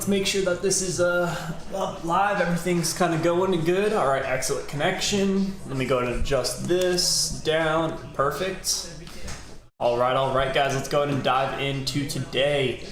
Let's make sure that this is up live. Everything's kind of going good. All right, excellent connection. Let me go ahead and adjust this down. Perfect. All right, guys. Let's go ahead and dive into today.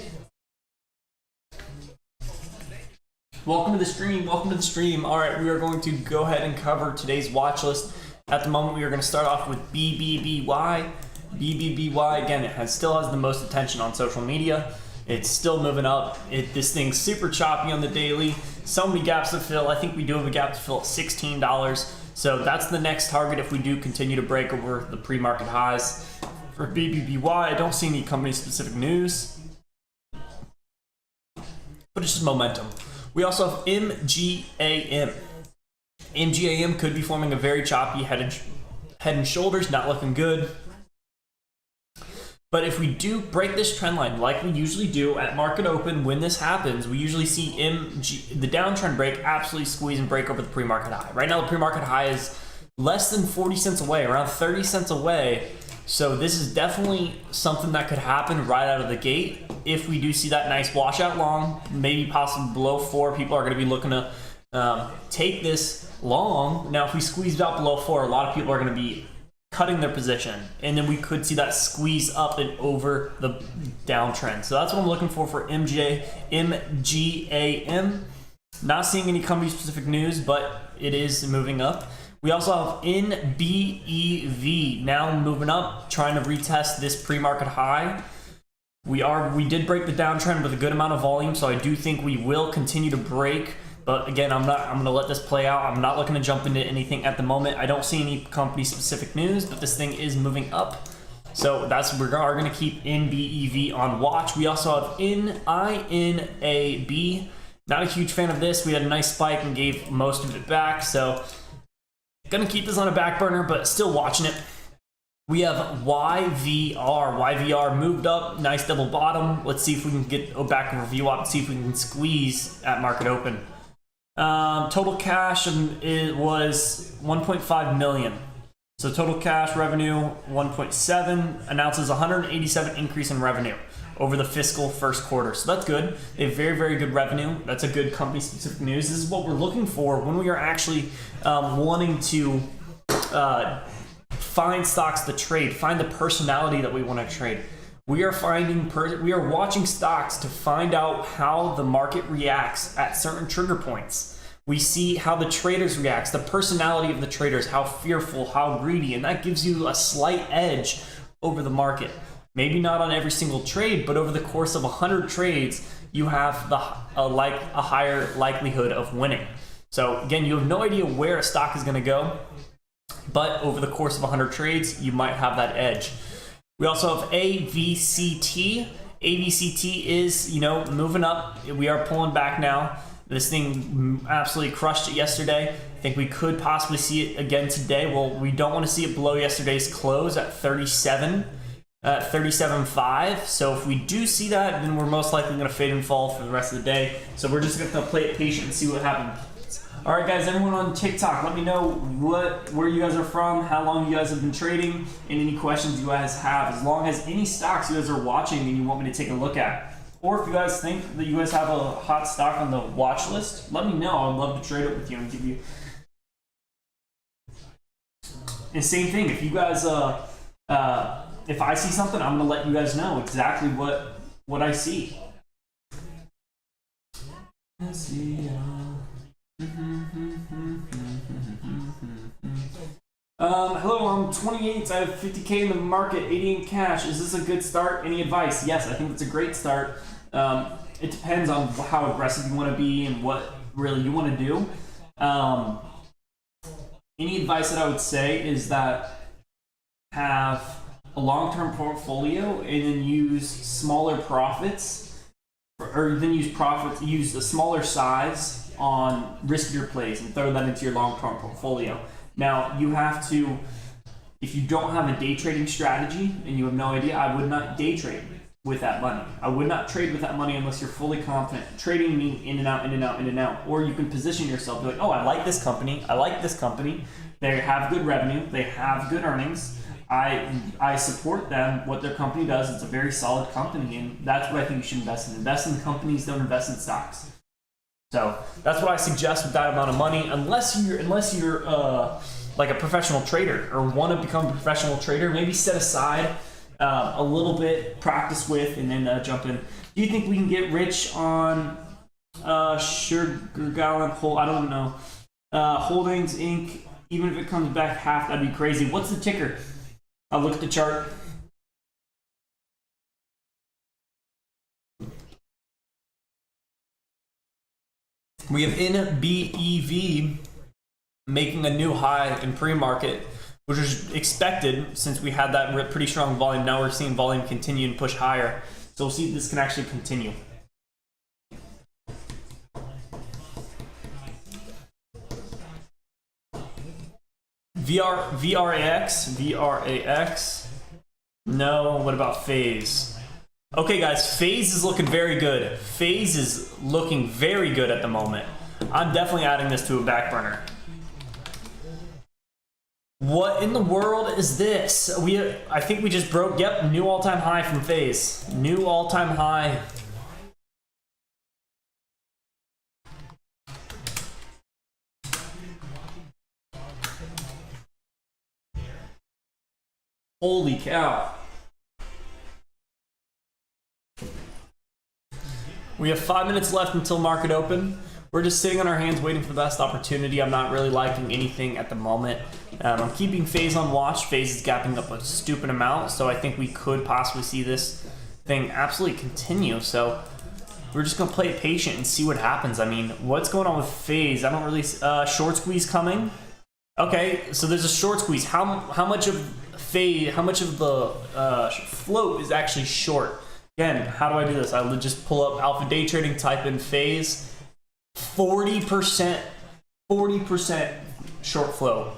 Welcome to the stream. All right, we are going to go ahead and cover today's watch list. At the moment, we are going to start off with BBBY. BBBY, again, still has the most attention on social media. It's still moving up. This thing's super choppy on the daily. So many gaps to fill. I think we do have a gap to fill at $16. So that's the next target if we do continue to break over the pre-market highs. For BBBY, I don't see any company-specific news, but it's just momentum. We also have MGAM. MGAM could be forming a very choppy head and shoulders, not looking good. But if we do break this trend line like we usually do at market open, when this happens, we usually see the downtrend break absolutely squeeze and break over the pre-market high. Right now, the pre-market high is less than 40 cents away, around 30 cents away. So this is definitely something that could happen right out of the gate. If we do see that nice washout long, maybe possibly below 4, people are going to be looking to take this long. Now, if we squeeze out below 4, a lot of people are going to be cutting their position, and then we could see that squeeze up and over the downtrend. So that's what I'm looking for MGAM. Not seeing any company specific news, but it is moving up. We also have NBEV now moving up, trying to retest this pre-market high. We did break the downtrend with a good amount of volume, so I do think we will continue to break. But again, I'm going to let this play out. I'm not looking to jump into anything at the moment. I don't see any company-specific news, but this thing is moving up. So we're going to keep NBEV on watch. We also have INAB. Not a huge fan of this. We had a nice spike and gave most of it back. So going to keep this on a back burner, but still watching it. We have YVR. YVR moved up. Nice double bottom. Let's see if we can get back and review up and see if we can squeeze at market open. Total cash it was 1.5 million. So total cash revenue 1.7 announces 187 increase in revenue over the fiscal first quarter. So that's good. They have very, very good revenue. That's a good company specific news. This is what we're looking for when we are actually wanting to find stocks to trade, find the personality that we want to trade. We are watching stocks to find out how the market reacts at certain trigger points. We see how the traders react, the personality of the traders, how fearful, how greedy, and that gives you a slight edge over the market. Maybe not on every single trade, but over the course of 100 trades, you have a higher likelihood of winning. So again, you have no idea where a stock is going to go, but over the course of 100 trades, you might have that edge. We also have AVCT. AVCT is, moving up. We are pulling back now. This thing absolutely crushed it yesterday. I think we could possibly see it again today. Well, we don't want to see it below yesterday's close at 37.5. So if we do see that, then we're most likely going to fade and fall for the rest of the day. So we're just going to play it patient and see what happens. All right, guys, everyone on TikTok, let me know where you guys are from, how long you guys have been trading, and any questions you guys have, as long as any stocks you guys are watching and you want me to take a look at. Or if you guys think that you guys have a hot stock on the watch list, let me know. I'd love to trade it with you and give you. And same thing, if you guys, if I see something, I'm going to let you guys know exactly what I see. Let's see. Hello, I'm 28. I have 50K in the market, 80 in cash. Is this a good start? Any advice? Yes, I think it's a great start. It depends on how aggressive you want to be and what really you want to do. Any advice that I would say is that have a long-term portfolio and then use smaller profits, or then use a smaller size on riskier plays and throw that into your long-term portfolio. Now, you have to, if you don't have a day trading strategy and you have no idea, I would not day trade with that money. I would not trade with that money unless you're fully confident. Trading means in and out, in and out, in and out. Or you can position yourself, be like, oh, I like this company. They have good revenue. They have good earnings. I support them, what their company does. It's a very solid company, and that's what I think you should invest in. Invest in companies, don't invest in stocks. So that's what I suggest with that amount of money, unless you're like a professional trader or want to become a professional trader. Maybe set aside a little bit, practice with, and then jump in. Do you think we can get rich on Sugar Gallon? I don't know. Holdings Inc. Even if it comes back half, that'd be crazy. What's the ticker? I'll look at the chart. We have NBEV making a new high in pre-market, which was expected since we had that pretty strong volume. Now we're seeing volume continue and push higher. So we'll see if this can actually continue. VRAX. No, what about phase? Okay, guys, phase is looking very good. Phase is looking very good at the moment. I'm definitely adding this to a back burner. What in the world is this? I think we just broke, yep, new all-time high from phase. New all-time high. Holy cow. We have 5 minutes left until market open. We're just sitting on our hands waiting for the best opportunity. I'm not really liking anything at the moment. I'm keeping phase on watch. Phase is gapping up a stupid amount, so I think we could possibly see this thing absolutely continue. So we're just gonna play it patient and see what happens. I mean, what's going on with phase? I don't really short squeeze coming. Okay, so there's a short squeeze. How much of phase? How much of the float is actually short? Again, how do I do this? I would just pull up Alpha Day Trading, type in phase. 40% short flow.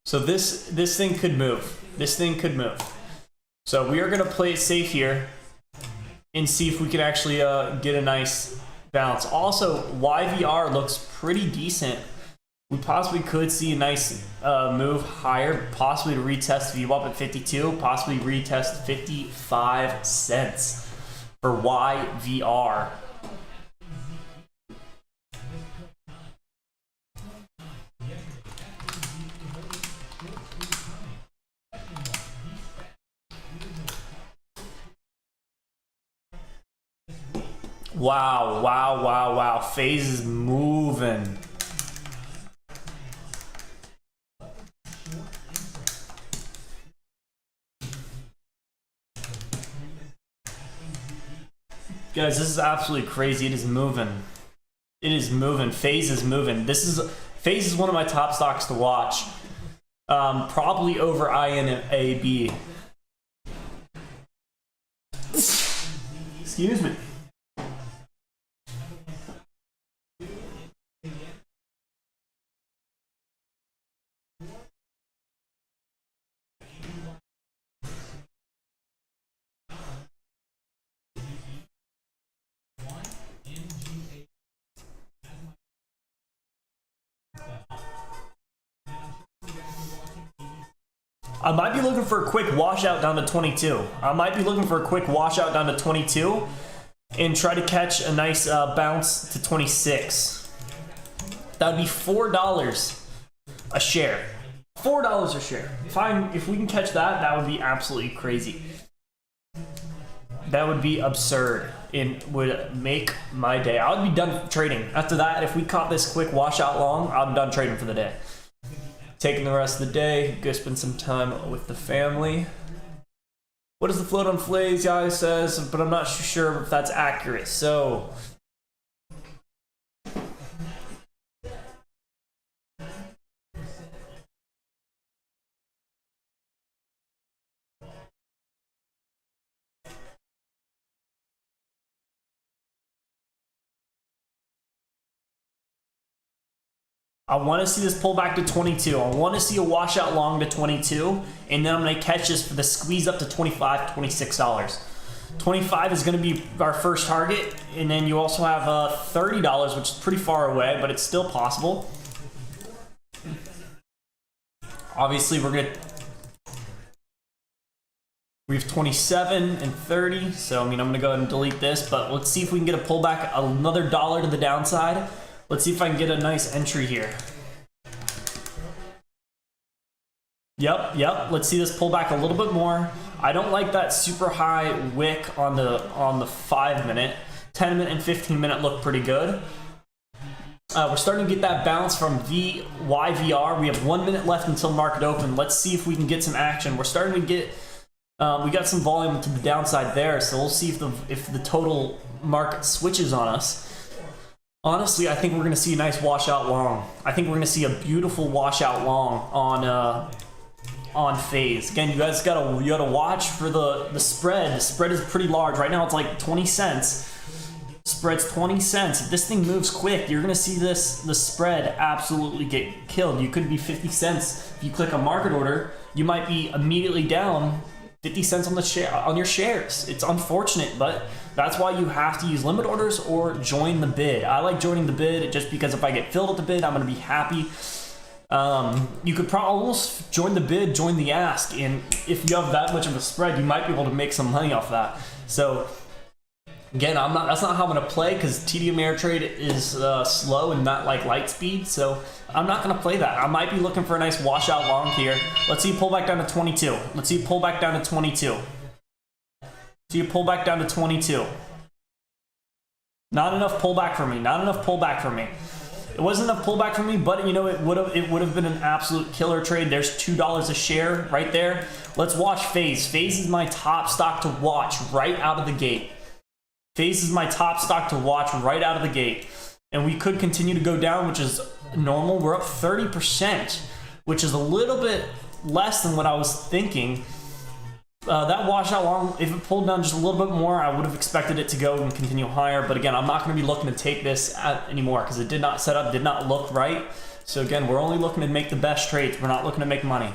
So this thing could move. This thing could move. So we are going to play it safe here and see if we can actually get a nice bounce. Also, YVR looks pretty decent. We possibly could see a nice move higher, possibly to retest VWAP at 52, possibly retest 55 cents for YVR. Wow. Phase is moving. Guys, this is absolutely crazy. It is moving. It is moving. Phase is moving. Phase is one of my top stocks to watch. Probably over INAB. Excuse me. I might be looking for a quick washout down to 22. I might be looking for a quick washout down to 22 and try to catch a nice bounce to 26. That would be $4 a share. $4 a share. If we can catch that, that would be absolutely crazy. That would be absurd and would make my day. I would be done trading. After that, if we caught this quick washout long, I'm done trading for the day. Taking the rest of the day, go spend some time with the family. What is the float on Flays? Yeah, it says, but I'm not sure if that's accurate. So I want to see this pull back to 22. I want to see a washout long to 22, and then I'm going to catch this for the squeeze up to $25, $26. 25 is going to be our first target, and then you also have $30, which is pretty far away, but it's still possible. Obviously, we're going to We have 27 and 30, so I mean, I'm gonna go ahead and delete this, but let's see if we can get a pullback, another dollar to the downside. Let's see if I can get a nice entry here. Yep, let's see this pull back a little bit more. I don't like that super high wick on the 5 minute. 10 minute and 15 minute look pretty good. We're starting to get that bounce from YVR. We have 1 minute left until market open. Let's see if we can get some action. We're starting to get, we got some volume to the downside there, so we'll see if the total market switches on us. Honestly, I think we're going to see a nice washout long. I think we're going to see a beautiful washout long on phase. Again, you guys gotta watch for the spread. The spread is pretty large right now. It's like 20 cents. Spread's 20 cents. If this thing moves quick, you're gonna see the spread absolutely get killed. You could be 50 cents. If you click a market order, you might be immediately down 50 cents on your shares. It's unfortunate, but that's why you have to use limit orders or join the bid. I like joining the bid just because if I get filled at the bid, I'm gonna be happy. You could probably almost join the bid, join the ask, and if you have that much of a spread, you might be able to make some money off that. So again, that's not how I'm gonna play, because TD Ameritrade is slow and not like light speed, so I'm not gonna play that. I might be looking for a nice washout long here. Let's see a pull back down to 22. Let's see a pull back down to 22. See a pull back down to 22. Not enough pullback for me. Not enough pullback for me. It wasn't enough pullback for me, but you know, it would have been an absolute killer trade. There's $2 a share right there. Let's watch phase. Phase is my top stock to watch right out of the gate. Phase is my top stock to watch right out of the gate. And we could continue to go down, which is normal. We're up 30%, which is a little bit less than what I was thinking. That washout long, if it pulled down just a little bit more, I would have expected it to go and continue higher. But again, I'm not going to be looking to take this anymore because it did not set up, did not look right. So again, we're only looking to make the best trades. We're not looking to make money.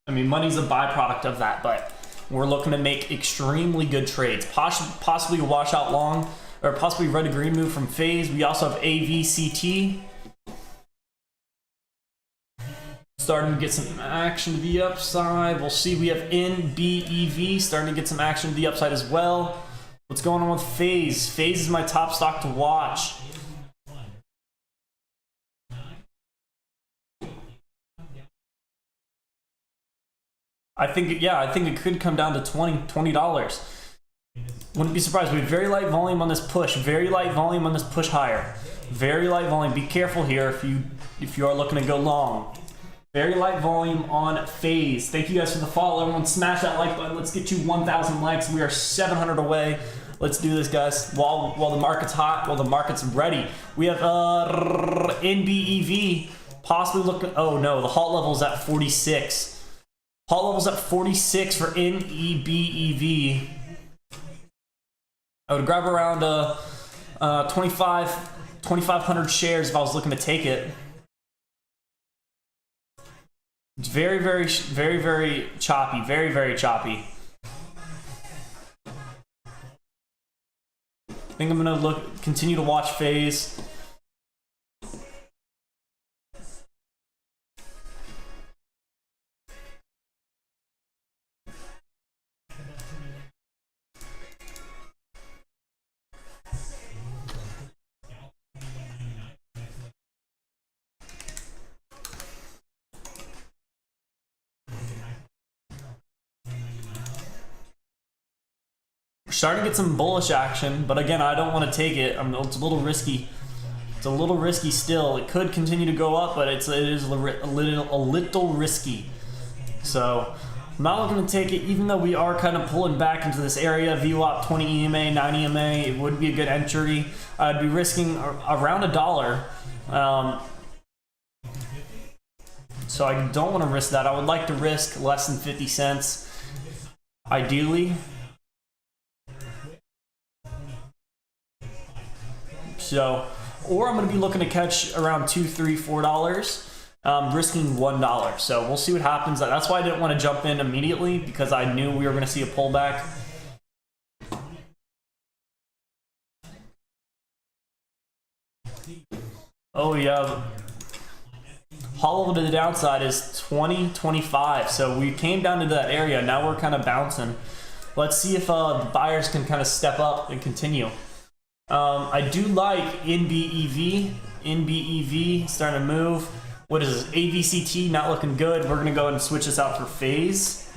I mean, money's a byproduct of that, but we're looking to make extremely good trades. Possibly a washout long, or possibly red to green move from phase. We also have AVCT. Starting to get some action to the upside. We'll see. We have NBEV starting to get some action to the upside as well. What's going on with phase? Phase is my top stock to watch. I think it could come down to $20. Wouldn't be surprised. We have very light volume on this push. Very light volume on this push higher. Very light volume. Be careful here if you are looking to go long. Very light volume on phase. Thank you guys for the follow. Everyone smash that like button. Let's get to 1,000 likes. We are 700 away. Let's do this, guys. While the market's hot, while the market's ready. We have NBEV possibly looking. Oh no, the halt level is at 46. Halt level's at 46 for NEBEV. I would grab around 2,500 shares if I was looking to take it. It's very, very, very, very choppy. Very, very choppy. I think I'm gonna continue to watch phase. Starting to get some bullish action, but again, I don't want to take it. It's a little risky. It's a little risky still. It could continue to go up, but it is a little risky. So I'm not looking to take it, even though we are kind of pulling back into this area. VWAP 20 EMA, 9 EMA. It would be a good entry. I'd be risking around $1. So I don't want to risk that. I would like to risk less than 50 cents, ideally. So, or I'm going to be looking to catch around $2, $3, $4, risking $1. So we'll see what happens. That's why I didn't want to jump in immediately, because I knew we were going to see a pullback. Oh yeah, Hollow to the downside is 20, 25. So we came down into that area. Now we're kind of bouncing. Let's see if the buyers can kind of step up and continue. I do like NBEV. NBEV starting to move. What is this? AVCT not looking good. We're going to go ahead and switch this out for phase.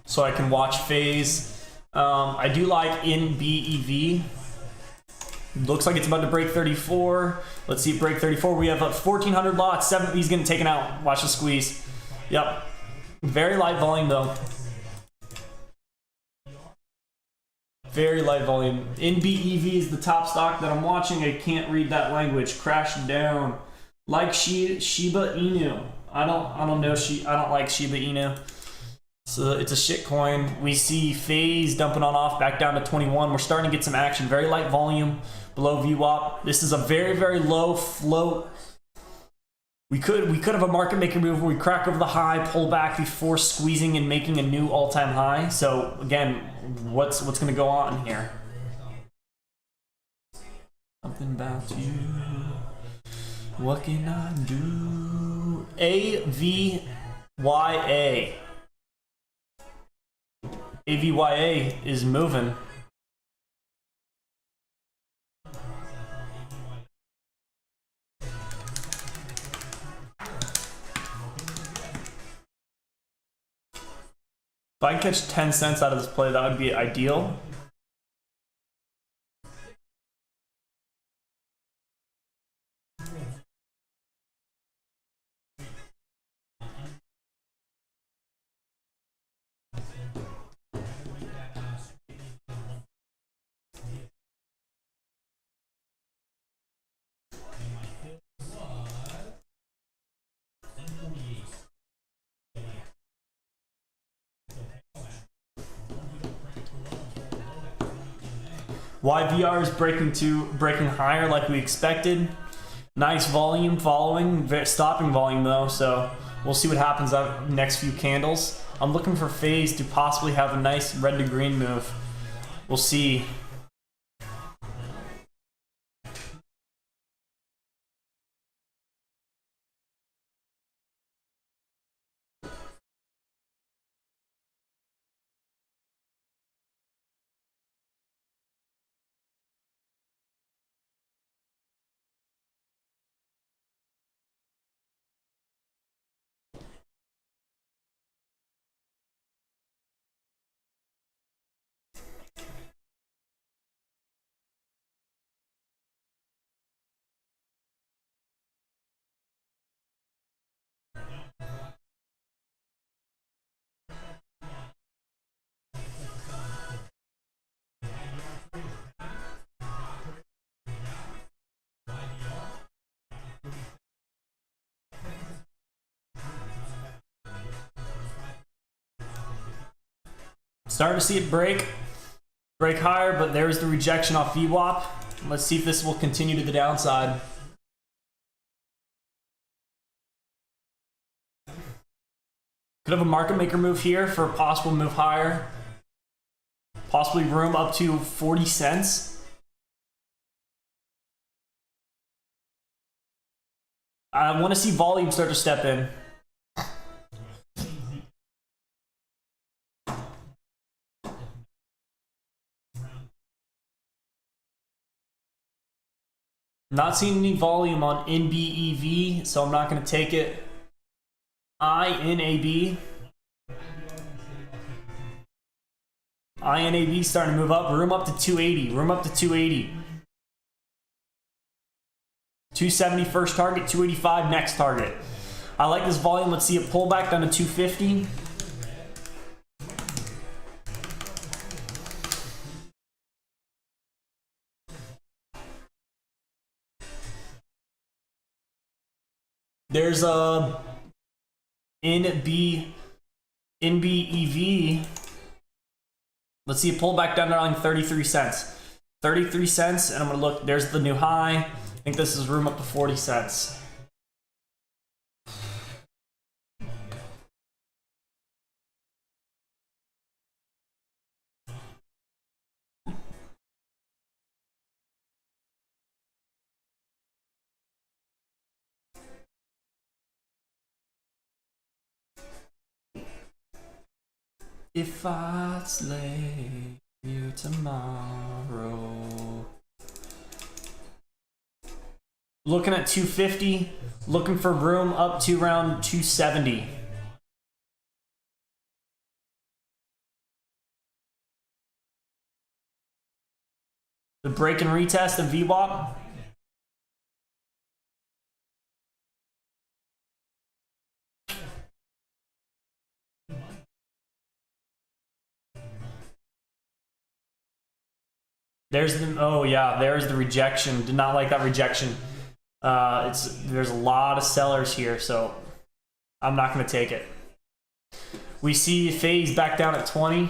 So I can watch phase. I do like NBEV. Looks like it's about to break 34. Let's see it break 34. We have 1,400 lots. 7. He's getting taken out. Watch the squeeze. Yep. Very light volume though. Very light volume. NBEV is the top stock that I'm watching. I can't read that language. Crashed down. Like Shiba Inu. I don't like Shiba Inu. So it's a shit coin. We see phase dumping on off back down to 21. We're starting to get some action. Very light volume. Below VWAP. This is a very, very low float. We could have a market maker move where we crack over the high, pull back before squeezing and making a new all-time high. So again, what's going to go on here? Something about you. What can I do? AVYA. AVYA is moving. If I can catch 10 cents out of this play, that would be ideal. YVR is breaking higher like we expected. Nice volume following, stopping volume though, so we'll see what happens on the next few candles. I'm looking for phase to possibly have a nice red to green move. We'll see. Starting to see it break higher, but there's the rejection off VWAP. Let's see if this will continue to the downside. Could have a market maker move here for a possible move higher. Possibly room up to 40 cents. I want to see volume start to step in. Not seeing any volume on NBEV, so I'm not going to take it. INAB. INAB starting to move up. Room up to 280. Room up to 280. 270 first target, 285 next target. I like this volume. Let's see it pull back down to 250. There's a NBEV. Let's see it pull back down to around 33 cents. 33 cents, and I'm gonna look. There's the new high. I think this is room up to 40 cents. If I slay you tomorrow. Looking at 250, looking for room up to around 270. The break and retest of VWAP. There's the, oh yeah, there's the rejection. Did not like that rejection. There's a lot of sellers here, so I'm not going to take it. We see phase back down at 20.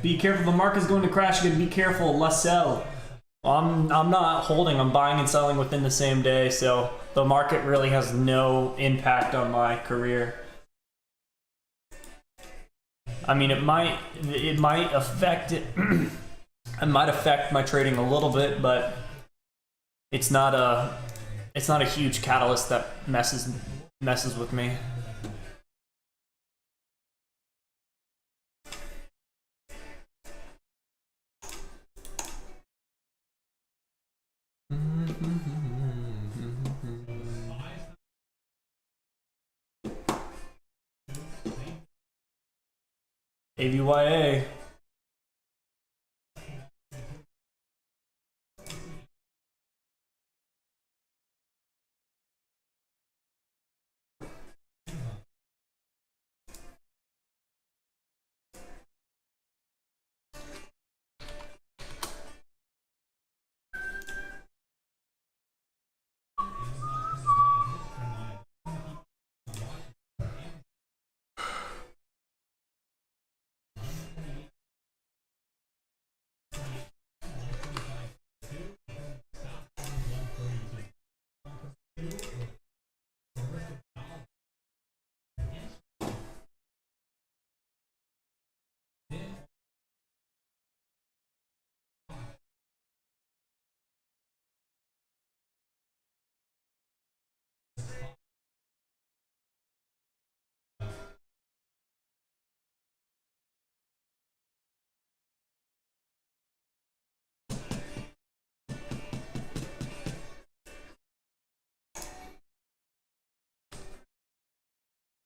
Be careful, the market's going to crash again. Be careful, less sell. I'm not holding, I'm buying and selling within the same day, so the market really has no impact on my career. I mean, it might affect it. It might affect my trading a little bit, but it's not a huge catalyst that messes with me. AVYA.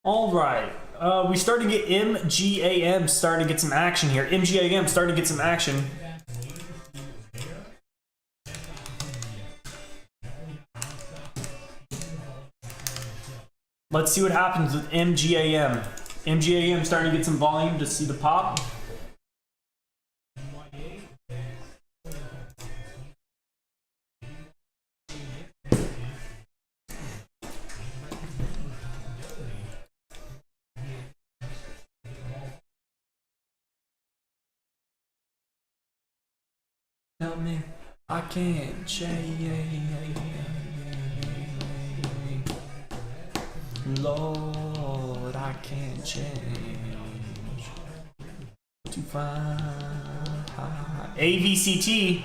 All right, we started to get MGAM starting to get some action here. MGAM starting to get some action. Let's see what happens with MGAM. MGAM starting to get some volume to see the pop. Tell me I can't change, Lord, I can't change to find AVCT.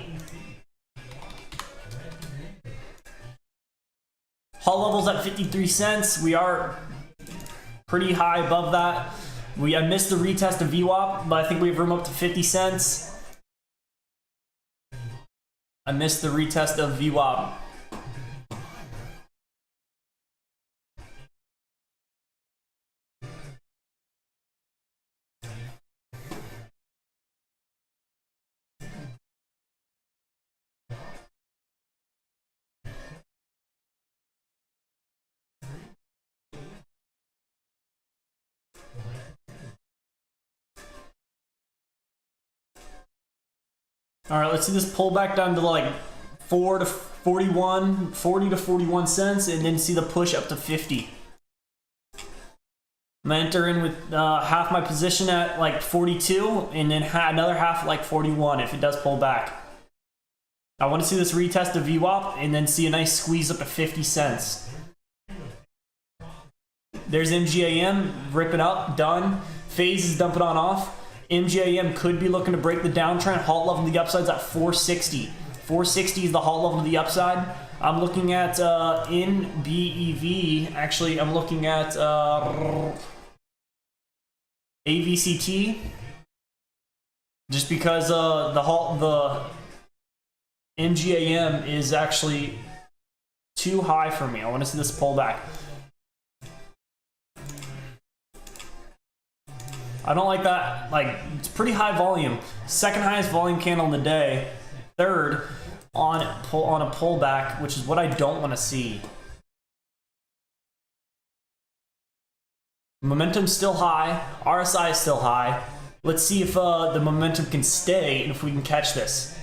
Hull levels at 53 cents. We are pretty high above that. I missed the retest of VWAP, but I think we have room up to 50 cents. I missed the retest of VWAP. All right, let's see this pull back down to like 40 to 41 cents, and then see the push up to 50. I'm gonna enter in with half my position at like 42, and then another half at like 41 if it does pull back. I want to see this retest of VWAP and then see a nice squeeze up to 50 cents. There's MGAM ripping up, done. Phase is dumping on off. MGAM could be looking to break the downtrend. Halt level to the upsides at 460. 460 is the halt level to the upside. I'm looking at in BEV. Actually, I'm looking at AVCT. Just because the MGAM is actually too high for me. I want to see this pullback. I don't like that. Like, it's pretty high volume. Second highest volume candle in the day. Third on a pullback, which is what I don't want to see. Momentum's still high. RSI is still high. Let's see if the momentum can stay and if we can catch this.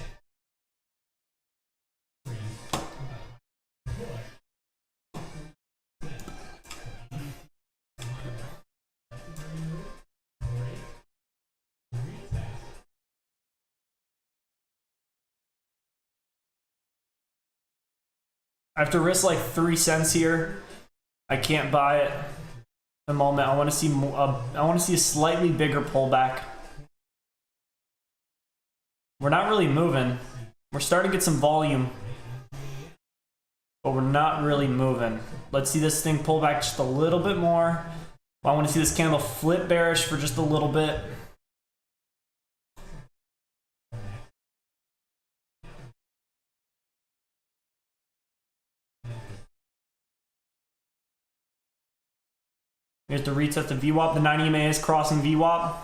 I have to risk like 3 cents here. I can't buy it. The moment I want to see I want to see a slightly bigger pullback. We're not really moving. We're starting to get some volume, but we're not really moving. Let's see this thing pull back just a little bit more. I want to see this candle flip bearish for just a little bit. Here's the retest of VWAP. The 90 EMA is crossing VWAP.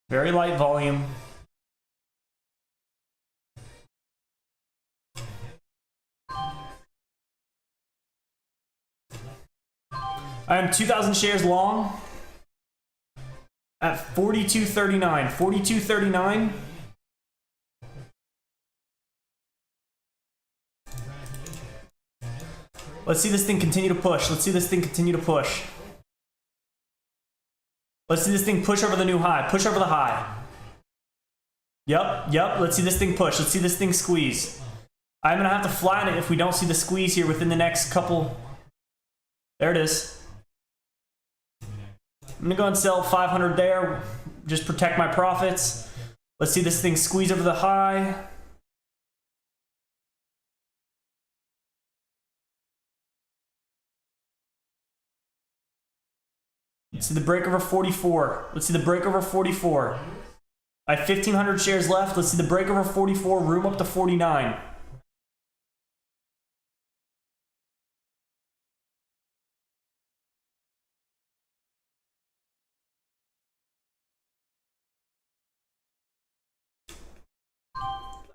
Very light volume. I am 2,000 shares long at 42.39. 42.39. Let's see this thing continue to push. Let's see this thing continue to push. Let's see this thing push over the new high. Push over the high. Yep. Let's see this thing push. Let's see this thing squeeze. I'm going to have to flatten it if we don't see the squeeze here within the next couple. There it is. I'm going to go and sell 500 there. Just protect my profits. Let's see this thing squeeze over the high. Let's see the break over 44. Let's see the break over 44. I have 1,500 shares left. Let's see the break over 44, room up to 49.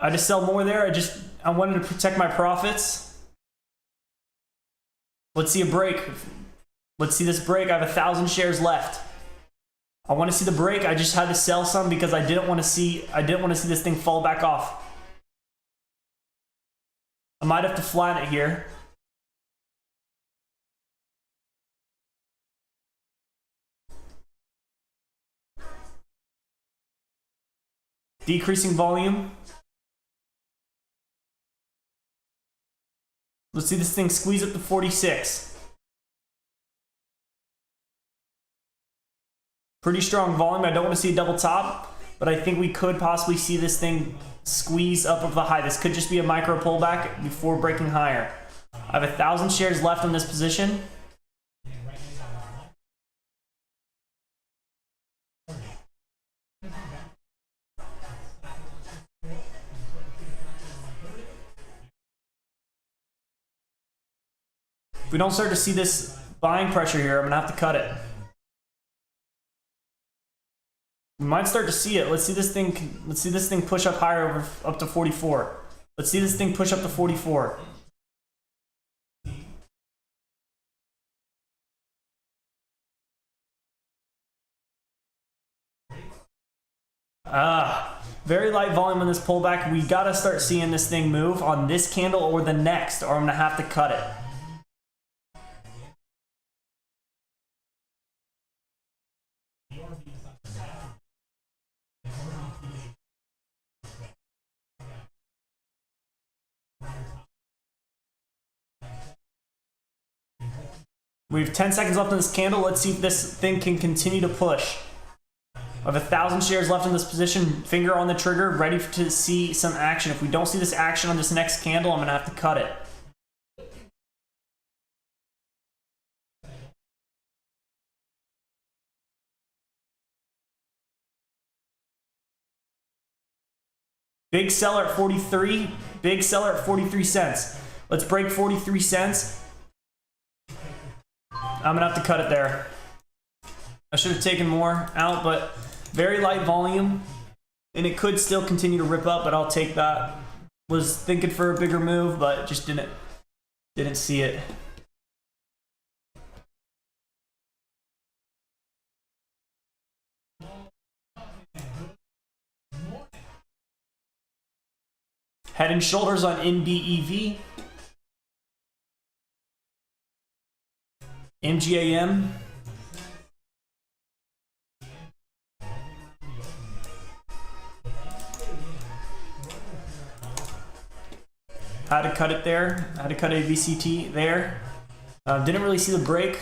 I just sell more there. I wanted to protect my profits. Let's see a break. Let's see this break. I have 1,000 shares left. I want to see the break. I just had to sell some because I didn't want to see this thing fall back off. I might have to flatten it here. Decreasing volume. Let's see this thing squeeze up to 46. Pretty strong volume. I don't want to see a double top, but I think we could possibly see this thing squeeze up of the high. This could just be a micro pullback before breaking higher. I have 1,000 shares left in this position. If we don't start to see this buying pressure here, I'm gonna have to cut it. We might start to see it. Let's see this thing push up higher up to 44. Let's see this thing push up to 44. Very light volume on this pullback. We gotta start seeing this thing move on this candle or the next, or I'm gonna have to cut it. We have 10 seconds left in this candle. Let's see if this thing can continue to push. I have 1,000 shares left in this position. Finger on the trigger, ready to see some action. If we don't see this action on this next candle, I'm going to have to cut it. Big seller at 43. Big seller at 43 cents. Let's break 43 cents. I'm going to have to cut it there. I should have taken more out, but very light volume. And it could still continue to rip up, but I'll take that. Was thinking for a bigger move, but just didn't see it. Head and Shoulders on NBEV. MGAM. Had to cut it there. Had to cut a VCT there. Didn't really see the break.